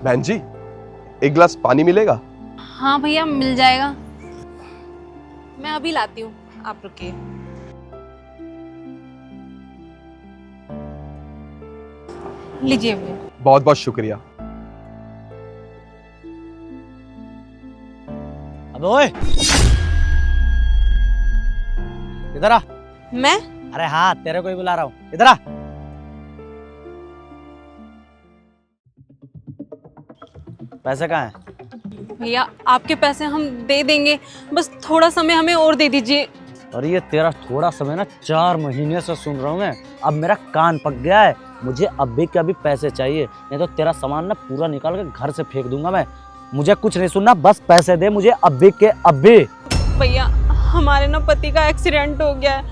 बहन जी, एक गिलास पानी मिलेगा? हाँ भैया मिल जाएगा, मैं अभी लाती हूँ, आप रुकिए। लीजिए भैया। बहुत बहुत शुक्रिया। अबे ओए, इधर आ। मैं? अरे हाँ, तेरे को ही बुला रहा हूँ, इधर आ। पैसे कहाँ हैं? भैया आपके पैसे हम दे देंगे, बस थोड़ा समय हमें और दे दीजिए। और ये तेरा थोड़ा समय ना 4 महीने से सुन रहा हूँ मैं, अब मेरा कान पक गया है। मुझे अभी के अभी पैसे चाहिए, नहीं तो तेरा सामान ना पूरा निकाल के घर से फेंक दूंगा मैं। मुझे कुछ नहीं सुनना, बस पैसे दे मुझे अभी के अभी। भैया हमारे ना पति का एक्सीडेंट हो गया है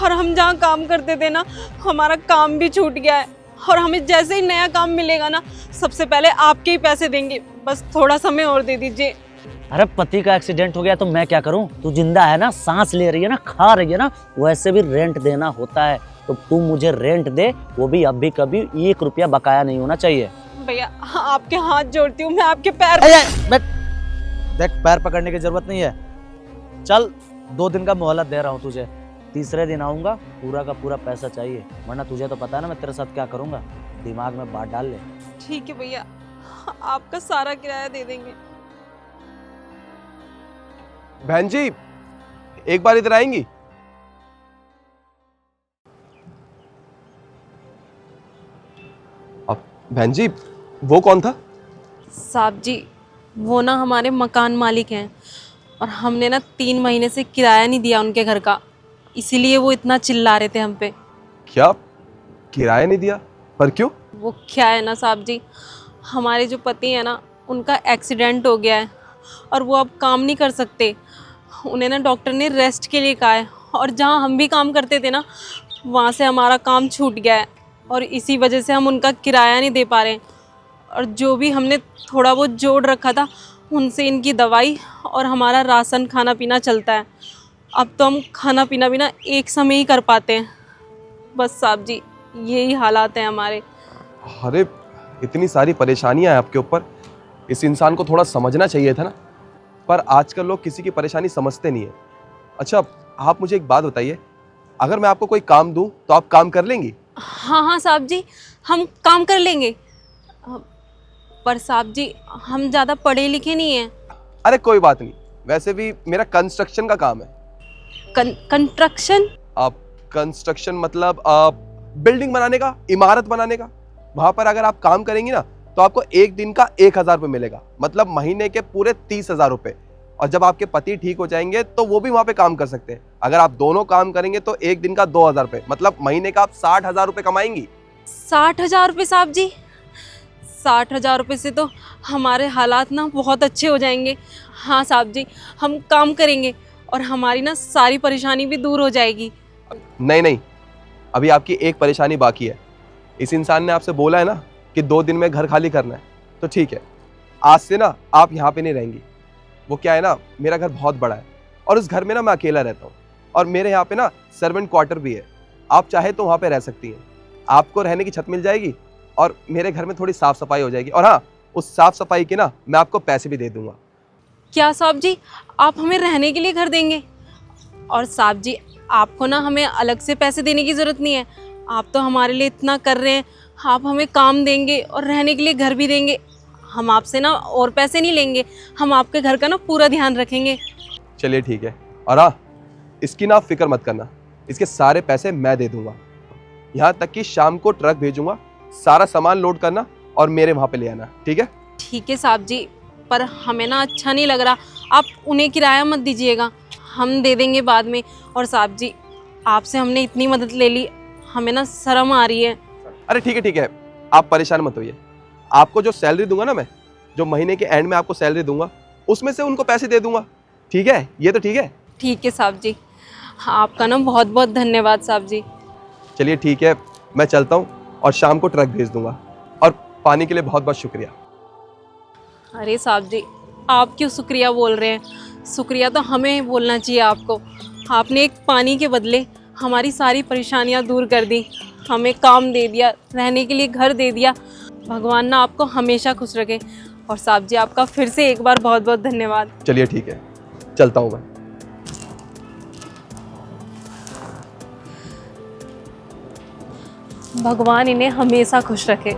और हम जहाँ काम करते थे ना, हमारा काम भी छूट गया है और हमें जैसे ही नया काम मिलेगा ना, सबसे पहले आपके ही पैसे देंगे, बस थोड़ा समय और दे दीजिए। अरे पति का एक्सीडेंट हो गया तो मैं क्या करूं? तू जिंदा है ना, सांस ले रही है ना, खा रही है ना, वैसे भी रेंट देना होता है, तो तू मुझे रेंट दे, वो भी अभी कभी 1 रुपया बकाया नहीं होना चाहिए। भैया आपके हाथ जोड़ती हूँ, मैं आपके पैर। देख, पैर पकड़ने की जरूरत नहीं है, चल 2 दिन का मोहलत दे रहा हूँ तुझे, तीसरे दिन आऊंगा, पूरा का पूरा पैसा चाहिए, वरना तुझे तो पता है ना मैं तेरे साथ क्या करूंगा, दिमाग में बात डाल ले। ठीक है भैया, आपका सारा किराया दे देंगे। बहन जी, एक बार इधर आएंगी? अब बहन जी, वो कौन था? साहब जी, वो ना हमारे मकान मालिक हैं और हमने ना 3 महीने से किराया नहीं दिया उनके घर का, इसीलिए वो इतना चिल्ला रहे थे हम पे। क्या किराया नहीं दिया? पर क्यों? वो क्या है ना साहब जी, हमारे जो पति है ना, उनका एक्सीडेंट हो गया है और वो अब काम नहीं कर सकते। उन्हें ना डॉक्टर ने रेस्ट के लिए कहा है और जहाँ हम भी काम करते थे ना, वहाँ से हमारा काम छूट गया है और इसी वजह से हम उनका किराया नहीं दे पा रहे हैं। और जो भी हमने थोड़ा बहुत जोड़ रखा था, उनसे इनकी दवाई और हमारा राशन खाना पीना चलता है। अब तो हम खाना पीना भी ना एक समय ही कर पाते हैं। बस साहब जी, यही हालात हैं हमारे। अरे इतनी सारी परेशानियां हैं आपके ऊपर, इस इंसान को थोड़ा समझना चाहिए था ना, पर आजकल लोग किसी की परेशानी समझते नहीं है। अच्छा, आप मुझे एक बात बताइए, अगर मैं आपको कोई काम दूं तो आप काम कर लेंगी? हाँ हाँ साहब जी, हम काम कर लेंगे, पर साहब जी हम ज़्यादा पढ़े लिखे नहीं हैं। अरे कोई बात नहीं, वैसे भी मेरा कंस्ट्रक्शन का काम है। कंस्ट्रक्शन? आप कंस्ट्रक्शन मतलब बिल्डिंग बनाने का, इमारत बनाने का। वहां पर अगर आप काम करेंगी ना, तो आपको एक दिन का 1000 रुपये मिलेगा, मतलब महीने के पूरे 30,000 रुपये। और जब आपके पति ठीक हो जाएंगे तो वो भी वहां पे काम कर सकते हैं। अगर आप दोनों काम करेंगे तो एक दिन का 2000 रुपये, मतलब महीने का आप 60,000 रुपये कमाएंगी। 60,000 रुपये साहब जी? 60,000 रुपये से तो हमारे हालात ना बहुत अच्छे हो जाएंगे। हाँ साहब जी, हम काम करेंगे और हमारी ना सारी परेशानी भी दूर हो जाएगी। नहीं नहीं, अभी आपकी एक परेशानी बाकी है। इस इंसान ने आपसे बोला है ना कि 2 दिन में घर खाली करना है, तो ठीक है, आज से ना आप यहाँ पे नहीं रहेंगी। वो क्या है ना, मेरा घर बहुत बड़ा है और उस घर में ना मैं अकेला रहता हूँ, और मेरे यहाँ पे ना सर्वेंट क्वार्टर भी है। आप चाहे तो वहाँ पे रह सकती हैं, आपको रहने की छत मिल जाएगी और मेरे घर में थोड़ी साफ सफाई हो जाएगी। और हाँ, उस साफ सफाई के ना मैं आपको पैसे भी दे दूंगा। क्या साहब जी, आप हमें रहने के लिए घर देंगे? और साहब जी, आपको ना हमें अलग से पैसे देने की ज़रूरत नहीं है, आप तो हमारे लिए इतना कर रहे हैं, आप हमें काम देंगे और रहने के लिए घर भी देंगे। हम आपसे ना और पैसे नहीं लेंगे, हम आपके घर का ना पूरा ध्यान रखेंगे। चलिए ठीक है, और हाँ, इसकी ना फिक्र मत करना, इसके सारे पैसे मैं दे दूंगा। यहाँ तक कि शाम को ट्रक भेजूंगा, सारा सामान लोड करना और मेरे वहाँ पे ले आना, ठीक है? ठीक है साहब जी, पर हमें ना अच्छा नहीं लग रहा, आप उन्हें किराया मत दीजिएगा, हम दे देंगे बाद में। और साहब जी, आपसे हमने इतनी मदद ले ली, हमें ना शर्म आ रही है। अरे ठीक है, आप परेशान मत होइए। आपको जो सैलरी दूंगा ना मैं, जो महीने के एंड में आपको सैलरी दूंगा, उसमें से उनको पैसे दे दूंगा, ठीक है? ये तो ठीक है? ठीक है साहब जी, आपका ना बहुत बहुत धन्यवाद साहब जी। चलिए ठीक है, मैं चलता हूँ और शाम को ट्रक भेज दूंगा। और पानी के लिए बहुत बहुत शुक्रिया। अरे साहब जी, आप क्यों शुक्रिया बोल रहे हैं? शुक्रिया तो हमें बोलना चाहिए आपको। आपने एक पानी के बदले हमारी सारी परेशानियां दूर कर दी, हमें काम दे दिया, रहने के लिए घर दे दिया, भगवान ना आपको हमेशा खुश रखे। और साहब जी आपका फिर से एक बार बहुत बहुत धन्यवाद। चलिए ठीक है, चलता हूँ मैं। भगवान इन्हें हमेशा खुश रखे।